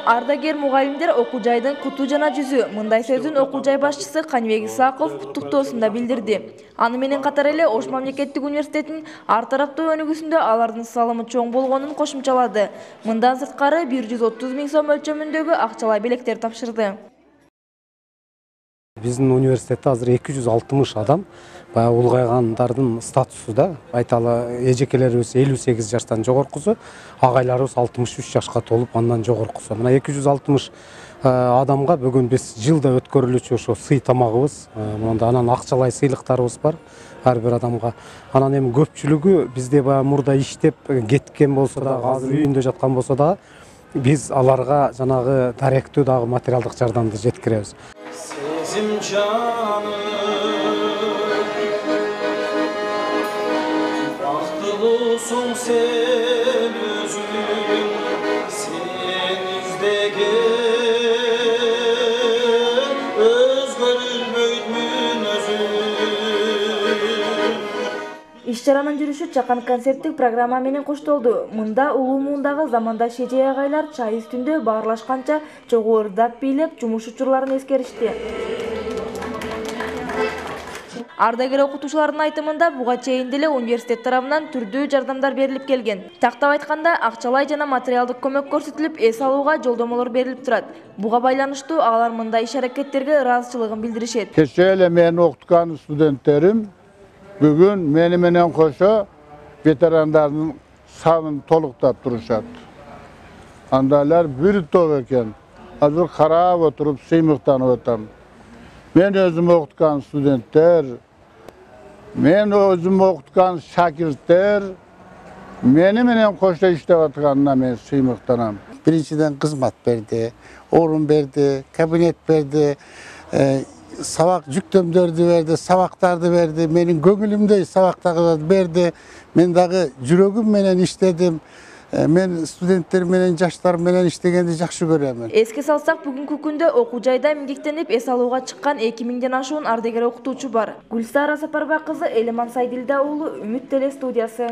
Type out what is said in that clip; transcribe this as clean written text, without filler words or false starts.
Ардагер мугалимдер окуу жайдын куту жана жүзү. Мындай сөзүн окуу жай башчысы Каныбек Исаков куттуктоосунда билдирди. Аны менен катар эле Ош мамлекеттик университетинин ар тараптуу өнүгүүсүндө алардын салымы чоң болгонун кошумчалады. Мындан сырткары 130 000 сом өлчөмүндөгү акчалай белектер тапшырды. Биздин университетте азыр 260 адам баягы улгайгандардын статусу да. Айталы эжекелерибиз 58 жаштан жогоркусу, агайларыбыз 63 жашка толуп андан жогоркусу. Мына 260 адамга бүгүн биз жылда өткөрүлүүчү ошо сый тамагыбыз, анан акчалай сыйлыктарыбыз бар ар бир адамга. Анан эми көпчүлүгү бизде баягы мурда иштеп кеткен болсо да, азыр үйүндө жаткан болсо да, биз аларга жанагы даректүү дагы материалдык жардамды жеткиребиз. Sezim canım, baktılısın sen özün, sen izdegen, özgürülmüydün özün. Иш-чаранын жүрүшү чакан концерттик программа менен коштолду. Мында улуу муундагы заманда шежей агайлар чай үстүндө баарлашканча чогуу ырдап бийлеп жумуш учурларын эскеришти. Ардагер окутуучулардын айтымында буга чейин деле университет тарабынан түрдүү жардамдар берилип келген. Тактап айтканда, акчалай жана материалдык көмөк көрсөтүлүп, эс алууга жолдомолор берилип турат. Буга байланыштуу алар мындай иш-аракеттерге ыраазычылыгын билдиришет. Кече эле мени окуткан студенттерим бүгүн мени менен кошо ветерандардын санын толуктап турушат. Андайлар бир топ экен. Азыр карап отуруп сыймыктанып атам. Мен өзүм окуткан студенттер, мен өзүм окуткан шакирттер мени менен кошо иштеп атканына мен сыймыктанам. Биринчиден кызмат берди, орун берди, кабинет берди, сабак жүктөмдөрдү берди, сабактарды берди, менин көңүлүмдөй сабактарды берди. Мен дагы жүрөгүм менен иштедим. Мен студенттер менен, жаштар менен иштегенди жакшы көрөмүн. Эске салсак, бүгүнкү күндө окуу жайда эмгектенип эс алууга чыккан 2000ден ашуун ардагер окутуучу бар. Гүлсара Сапарбай кызы, Элеман Сайдилда уулу, Үмүт телестудиясы.